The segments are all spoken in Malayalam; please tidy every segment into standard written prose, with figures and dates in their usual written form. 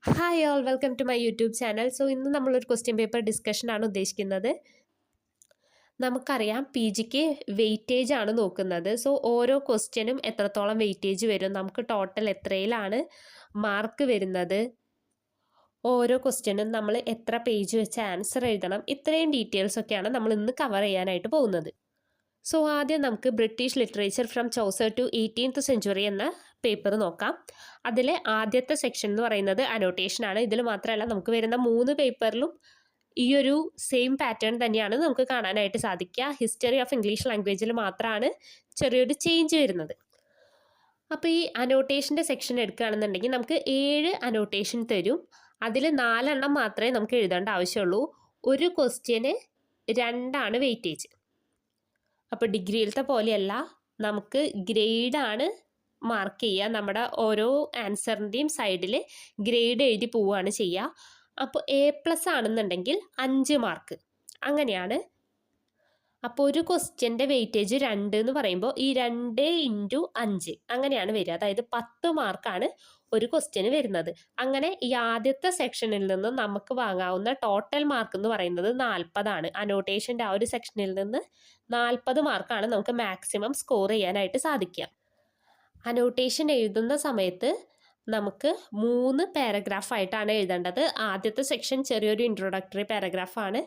Hi all welcome to my YouTube channel. So ഇന്ന് നമ്മളൊരു ക്വസ്റ്റ്യൻ പേപ്പർ ഡിസ്കഷനാണ് ഉദ്ദേശിക്കുന്നത്. നമുക്കറിയാം പി ജിക്ക് വെയിറ്റേജ് ആണ് നോക്കുന്നത്. സോ ഓരോ ക്വസ്റ്റ്യനും എത്രത്തോളം വെയിറ്റേജ് വരും, നമുക്ക് ടോട്ടൽ എത്രയിലാണ് മാർക്ക് വരുന്നത്, ഓരോ ക്വസ്റ്റ്യനും നമ്മൾ എത്ര പേജ് വെച്ച് ആൻസർ എഴുതണം, ഇത്രയും ഡീറ്റെയിൽസ് ഒക്കെയാണ് നമ്മൾ ഇന്ന് കവർ ചെയ്യാനായിട്ട് പോകുന്നത്. സോ ആദ്യം നമുക്ക് British literature from Chaucer to 18th century എന്ന പേപ്പർ നോക്കാം. അതിലെ ആദ്യത്തെ സെക്ഷൻ എന്ന് പറയുന്നത് അനോട്ടേഷൻ ആണ്. ഇതിൽ മാത്രമല്ല നമുക്ക് വരുന്ന 3 പേപ്പറിലും ഈ ഒരു സെയിം പാറ്റേൺ തന്നെയാണ് നമുക്ക് കാണാനായിട്ട് സാധിക്കുക. ഹിസ്റ്ററി ഓഫ് ഇംഗ്ലീഷ് ലാംഗ്വേജിൽ മാത്രമാണ് ചെറിയൊരു ചേഞ്ച് വരുന്നത്. അപ്പോൾ ഈ അനോട്ടേഷൻ്റെ സെക്ഷൻ എടുക്കുകയാണെന്നുണ്ടെങ്കിൽ നമുക്ക് 7 അനോട്ടേഷൻ തരും. അതിൽ 4 എണ്ണം മാത്രമേ നമുക്ക് എഴുതേണ്ട ആവശ്യമുള്ളൂ. ഒരു ക്വസ്റ്റ്യന് 2 വെയിറ്റേജ്. അപ്പോൾ ഡിഗ്രിയിലത്തെ പോലെയല്ല, നമുക്ക് ഗ്രേഡാണ് മാർക്ക് ചെയ്യുക. നമ്മുടെ ഓരോ ആൻസറിൻ്റെയും സൈഡിൽ ഗ്രേഡ് എഴുതി പോവുകയാണ് ചെയ്യുക. അപ്പോൾ A+ ആണെന്നുണ്ടെങ്കിൽ 5 മാർക്ക്, അങ്ങനെയാണ്. അപ്പോൾ ഒരു ക്വസ്റ്റ്യൻ്റെ വെയിറ്റേജ് 2 എന്ന് പറയുമ്പോൾ ഈ 2 × 5 അങ്ങനെയാണ് വരിക. അതായത് 10 മാർക്കാണ് ഒരു ക്വസ്റ്റ്യന് വരുന്നത്. അങ്ങനെ ഈ ആദ്യത്തെ സെക്ഷനിൽ നിന്ന് നമുക്ക് വാങ്ങാവുന്ന ടോട്ടൽ മാർക്ക് എന്ന് പറയുന്നത് 40 അനോട്ടേഷൻ്റെ ആ ഒരു സെക്ഷനിൽ നിന്ന് 40 മാർക്കാണ് നമുക്ക് മാക്സിമം സ്കോർ ചെയ്യാനായിട്ട് സാധിക്കുക. അനോട്ടേഷൻ എഴുതുന്ന സമയത്ത് നമുക്ക് 3 പാരഗ്രാഫായിട്ടാണ് എഴുതേണ്ടത്. ആദ്യത്തെ സെക്ഷൻ ചെറിയൊരു ഇൻട്രൊഡക്ടറി പാരഗ്രാഫാണ്.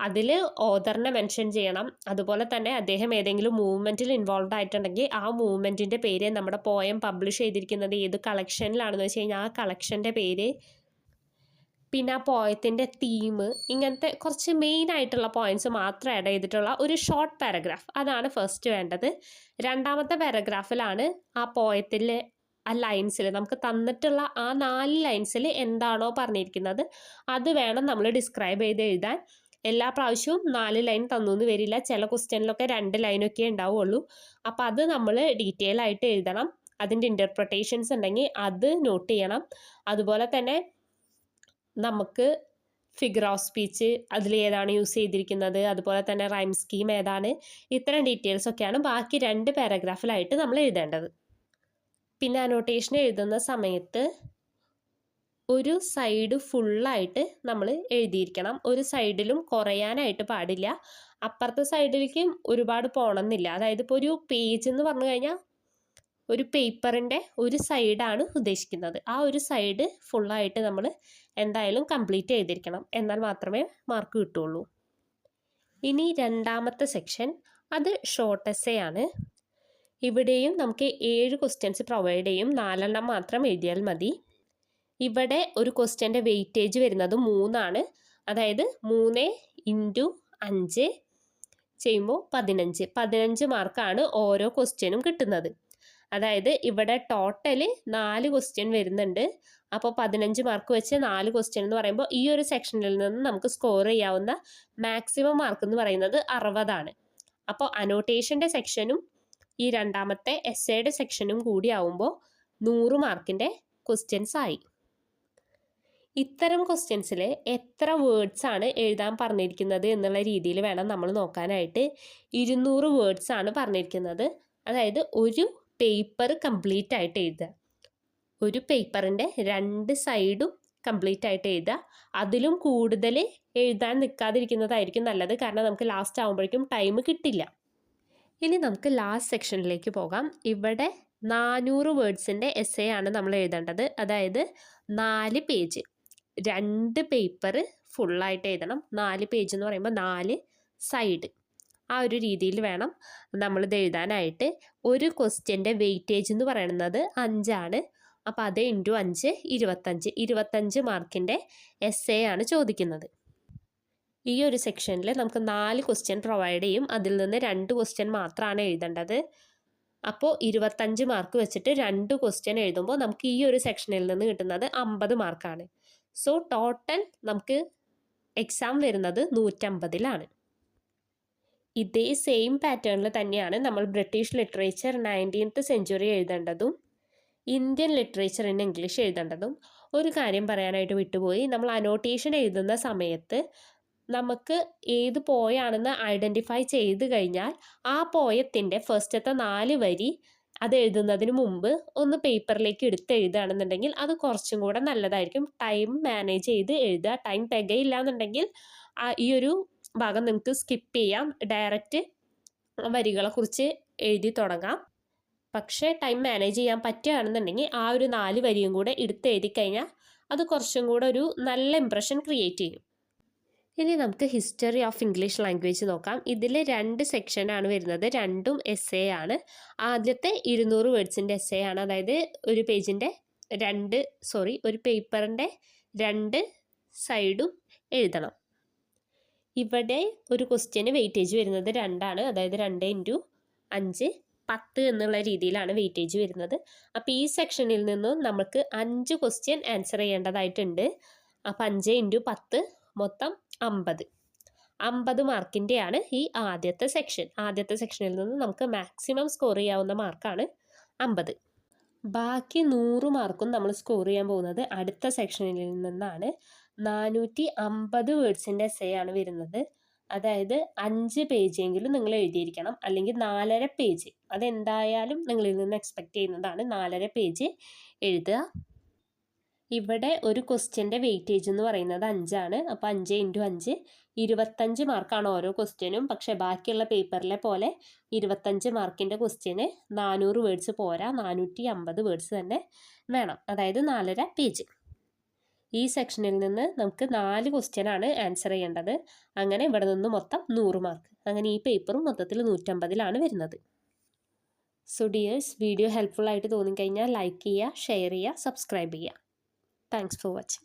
അതിൽ ഓഥറിനെ മെൻഷൻ ചെയ്യണം. അതുപോലെ തന്നെ അദ്ദേഹം ഏതെങ്കിലും മൂവ്മെൻറ്റിൽ ഇൻവോൾവ് ആയിട്ടുണ്ടെങ്കിൽ ആ മൂവ്മെൻറ്റിൻ്റെ പേര്, നമ്മുടെ പോയം പബ്ലിഷ് ചെയ്തിരിക്കുന്നത് ഏത് കളക്ഷനിലാണെന്ന് വെച്ച് കഴിഞ്ഞാൽ ആ കളക്ഷൻ്റെ പേര്, പിന്നെ ആ പോയത്തിൻ്റെ തീം, ഇങ്ങനത്തെ കുറച്ച് മെയിൻ ആയിട്ടുള്ള പോയിൻറ്റ്സ് മാത്രം ആഡ് ചെയ്തിട്ടുള്ള ഒരു ഷോർട്ട് പാരഗ്രാഫ്, അതാണ് ഫസ്റ്റ് വേണ്ടത്. രണ്ടാമത്തെ പാരഗ്രാഫിലാണ് ആ പോയത്തിലെ ആ ലൈൻസിൽ നമുക്ക് തന്നിട്ടുള്ള ആ 4 ലൈൻസിൽ എന്താണോ പറഞ്ഞിരിക്കുന്നത് അത് വേണം നമ്മൾ ഡിസ്ക്രൈബ് ചെയ്ത് എഴുതാൻ. എല്ലാ പ്രാവശ്യവും 4 ലൈൻ തന്നു വരില്ല. ചില ക്വസ്റ്റ്യനിലൊക്കെ 2 ലൈനൊക്കെ ഉണ്ടാവുള്ളൂ. അപ്പോൾ അത് നമ്മൾ ഡീറ്റെയിൽ ആയിട്ട് എഴുതണം. അതിൻ്റെ ഇൻ്റർപ്രിട്ടേഷൻസ് ഉണ്ടെങ്കിൽ അത് നോട്ട് ചെയ്യണം. അതുപോലെ തന്നെ നമുക്ക് ഫിഗർ ഓഫ് സ്പീച്ച് അതിൽ ഏതാണ് യൂസ് ചെയ്തിരിക്കുന്നത്, അതുപോലെ തന്നെ റൈം സ്കീം ഏതാണ്, ഇത്തരം ഡീറ്റെയിൽസ് ഒക്കെയാണ് ബാക്കി 2 പാരഗ്രാഫിലായിട്ട് നമ്മൾ എഴുതേണ്ടത്. പിന്നെ അനോട്ടേഷൻ എഴുതുന്ന സമയത്ത് ഒരു സൈഡ് ഫുള്ളായിട്ട് നമ്മൾ എഴുതിയിരിക്കണം. ഒരു സൈഡിലും കുറയാനായിട്ട് പാടില്ല. അപ്പുറത്തെ സൈഡിലേക്കും ഒരുപാട് പോകണമെന്നില്ല. അതായത് ഇപ്പോൾ ഒരു പേജ് എന്ന് പറഞ്ഞു കഴിഞ്ഞാൽ ഒരു പേപ്പറിൻ്റെ ഒരു സൈഡാണ് ഉദ്ദേശിക്കുന്നത്. ആ ഒരു സൈഡ് ഫുള്ളായിട്ട് നമ്മൾ എന്തായാലും കംപ്ലീറ്റ് ചെയ്തിരിക്കണം. എന്നാൽ മാത്രമേ മാർക്ക് കിട്ടുള്ളൂ. ഇനി രണ്ടാമത്തെ സെക്ഷൻ, അത് ഷോർട്ട് എസ്സേ ആണ്. ഇവിടെയും നമുക്ക് 7 ക്വസ്റ്റ്യൻസ് പ്രൊവൈഡ് ചെയ്യും. 4 എണ്ണം മാത്രം എഴുതിയാൽ മതി. ഇവിടെ ഒരു ക്വസ്റ്റ്യൻ്റെ വെയിറ്റേജ് വരുന്നത് 3. അതായത് 3 × 5 ചെയ്യുമ്പോൾ 15 മാർക്കാണ് ഓരോ ക്വസ്റ്റ്യനും കിട്ടുന്നത്. അതായത് ഇവിടെ ടോട്ടൽ 4 ക്വസ്റ്റ്യൻ വരുന്നുണ്ട്. അപ്പോൾ 15 മാർക്ക് വെച്ച് 4 ക്വസ്റ്റ്യൻ എന്ന് പറയുമ്പോൾ ഈ ഒരു സെക്ഷനിൽ നിന്ന് നമുക്ക് സ്കോർ ചെയ്യാവുന്ന മാക്സിമം മാർക്ക് എന്ന് പറയുന്നത് 60. അപ്പോൾ അനോട്ടേഷൻ്റെ സെക്ഷനും ഈ രണ്ടാമത്തെ എസ്സേയുടെ സെക്ഷനും കൂടി ആവുമ്പോൾ 100 മാർക്കിൻ്റെ ക്വസ്റ്റ്യൻസ് ആയി. ഇത്തരം ക്വസ്റ്റ്യൻസിൽ എത്ര വേർഡ്സ് ആണ് എഴുതാൻ പറഞ്ഞിരിക്കുന്നത് എന്നുള്ള രീതിയിൽ വേണം നമ്മൾ നോക്കാനായിട്ട്. 200 വേർഡ്സ് ആണ് പറഞ്ഞിരിക്കുന്നത്. അതായത് ഒരു പേപ്പർ കംപ്ലീറ്റ് ആയിട്ട് എഴുതുക. ഒരു പേപ്പറിൻ്റെ 2 സൈഡും കംപ്ലീറ്റ് ആയിട്ട് എഴുതുക. അതിലും കൂടുതൽ എഴുതാൻ നിൽക്കാതിരിക്കുന്നതായിരിക്കും നല്ലത്. കാരണം നമുക്ക് ലാസ്റ്റ് ആകുമ്പോഴേക്കും ടൈം കിട്ടില്ല. ഇനി നമുക്ക് ലാസ്റ്റ് സെക്ഷനിലേക്ക് പോകാം. ഇവിടെ 400 വേർഡ്സിൻ്റെ എസ്സേ ആണ് നമ്മൾ എഴുതേണ്ടത്. അതായത് 4 പേജ്, 2 പേപ്പർ ഫുള്ളായിട്ട് എഴുതണം. 4 പേജ് എന്ന് പറയുമ്പോൾ 4 സൈഡ്, ആ ഒരു രീതിയിൽ വേണം നമ്മളിത് എഴുതാനായിട്ട്. ഒരു ക്വസ്റ്റ്യൻ്റെ വെയിറ്റേജ് എന്ന് പറയുന്നത് 5. അപ്പോൾ അത് × 5 25 മാർക്കിൻ്റെ എസ്സേ ആണ് ചോദിക്കുന്നത്. ഈ ഒരു സെക്ഷനിൽ നമുക്ക് 4 ക്വസ്റ്റ്യൻ പ്രൊവൈഡ് ചെയ്യും. അതിൽ നിന്ന് 2 ക്വസ്റ്റ്യൻ മാത്രമാണ് എഴുതേണ്ടത്. അപ്പോൾ 25 മാർക്ക് വെച്ചിട്ട് 2 ക്വസ്റ്റ്യൻ എഴുതുമ്പോൾ നമുക്ക് ഈ ഒരു സെക്ഷനിൽ നിന്ന് കിട്ടുന്നത് 50 മാർക്കാണ്. സോ ടോട്ടൽ നമുക്ക് എക്സാം വരുന്നത് 150. ഇതേ സെയിം പാറ്റേണിൽ തന്നെയാണ് നമ്മൾ ബ്രിട്ടീഷ് ലിറ്ററേച്ചർ 19th സെഞ്ച്വറി എഴുതേണ്ടതും ഇന്ത്യൻ ലിറ്ററേച്ചർ ഇൻ ഇംഗ്ലീഷ് എഴുതേണ്ടതും. ഒരു കാര്യം പറയാനായിട്ട് വിട്ടുപോയി, നമ്മൾ അനോട്ടേഷൻ എഴുതുന്ന സമയത്ത് നമുക്ക് ഏത് പോയാണെന്ന് ഐഡൻറ്റിഫൈ ചെയ്ത് കഴിഞ്ഞാൽ ആ പോയത്തിൻ്റെ ഫസ്റ്റത്തെ 4 വരി അത് എഴുതുന്നതിന് മുമ്പ് ഒന്ന് പേപ്പറിലേക്ക് എടുത്ത് എഴുതുകയാണെന്നുണ്ടെങ്കിൽ അത് കുറച്ചും കൂടെ നല്ലതായിരിക്കും. ടൈം മാനേജ് ചെയ്ത് എഴുതുക. ടൈം തികയില്ല എന്നുണ്ടെങ്കിൽ ഈ ഒരു ഭാഗം നിങ്ങൾക്ക് സ്കിപ്പ് ചെയ്യാം. ഡയറക്റ്റ് വരികളെക്കുറിച്ച് എഴുതി തുടങ്ങാം. പക്ഷേ ടൈം മാനേജ് ചെയ്യാൻ പറ്റുകയാണെന്നുണ്ടെങ്കിൽ ആ ഒരു 4 വരിയും കൂടെ എടുത്ത് എഴുതി കഴിഞ്ഞാൽ അത് കുറച്ചും കൂടെ ഒരു നല്ല ഇംപ്രഷൻ ക്രിയേറ്റ് ചെയ്യും. ഇനി നമുക്ക് ഹിസ്റ്ററി ഓഫ് ഇംഗ്ലീഷ് ലാംഗ്വേജ് നോക്കാം. ഇതിൽ 2 സെക്ഷനാണ് വരുന്നത്. രണ്ടും എസ്സേ ആണ്. ആദ്യത്തെ 200 വേർഡ്സിൻ്റെ എസ്സേ ആണ്. അതായത് ഒരു പേപ്പറിൻ്റെ 2 സൈഡും എഴുതണം. ഇവിടെ ഒരു ക്വസ്റ്റ്യന് വെയിറ്റേജ് വരുന്നത് 2 ആണ്. അതായത് 2 × 5 10 എന്നുള്ള രീതിയിലാണ് വെയിറ്റേജ് വരുന്നത്. അപ്പോൾ ഈ സെക്ഷനിൽ നിന്നും നമുക്ക് 5 ക്വസ്റ്റ്യൻ ആൻസർ ചെയ്യേണ്ടതായിട്ടുണ്ട്. അപ്പോൾ 5 × 10 മൊത്തം 50 മാർക്കിൻ്റെയാണ് ഈ ആദ്യത്തെ സെക്ഷൻ. ആദ്യത്തെ സെക്ഷനിൽ നിന്ന് നമുക്ക് മാക്സിമം സ്കോർ ചെയ്യാവുന്ന മാർക്കാണ് 50. ബാക്കി 100 മാർക്കും നമ്മൾ സ്കോർ ചെയ്യാൻ പോകുന്നത് അടുത്ത സെക്ഷനിൽ നിന്നാണ്. 450 വേർഡ്സിൻ്റെ എസ്സേ ആണ് വരുന്നത്. അതായത് 5 പേജെങ്കിലും നിങ്ങൾ എഴുതിയിരിക്കണം, അല്ലെങ്കിൽ 4.5 പേജ്. അതെന്തായാലും നിങ്ങളിൽ നിന്ന് എക്സ്പെക്റ്റ് ചെയ്യുന്നതാണ്. 4.5 പേജ് എഴുതുക. ഇവിടെ ഒരു ക്വസ്റ്റ്യൻ്റെ വെയിറ്റേജ് എന്ന് പറയുന്നത് 5 ആണ്. അപ്പോൾ 5 × 5 25 മാർക്കാണ് ഓരോ ക്വസ്റ്റ്യനും. പക്ഷേ ബാക്കിയുള്ള പേപ്പറിലെ പോലെ 25 മാർക്കിൻ്റെ ക്വസ്റ്റ്യന് 400 വേർഡ്സ് പോരാ, 450 വേർഡ്സ് തന്നെ വേണം. അതായത് 4.5 പേജ്. ഈ സെക്ഷനിൽ നിന്ന് നമുക്ക് 4 ക്വസ്റ്റ്യനാണ് ആൻസർ ചെയ്യേണ്ടത്. അങ്ങനെ ഇവിടെ നിന്ന് മൊത്തം 100 മാർക്ക്. അങ്ങനെ ഈ പേപ്പറും മൊത്തത്തിൽ 150-ലാണ് വരുന്നത്. സോ ഡിയേഴ്സ്, വീഡിയോ ഹെൽപ്ഫുൾ ആയിട്ട് തോന്നിക്കഴിഞ്ഞാൽ ലൈക്ക് ചെയ്യുക, ഷെയർ ചെയ്യുക, സബ്സ്ക്രൈബ് ചെയ്യുക. Thanks for watching.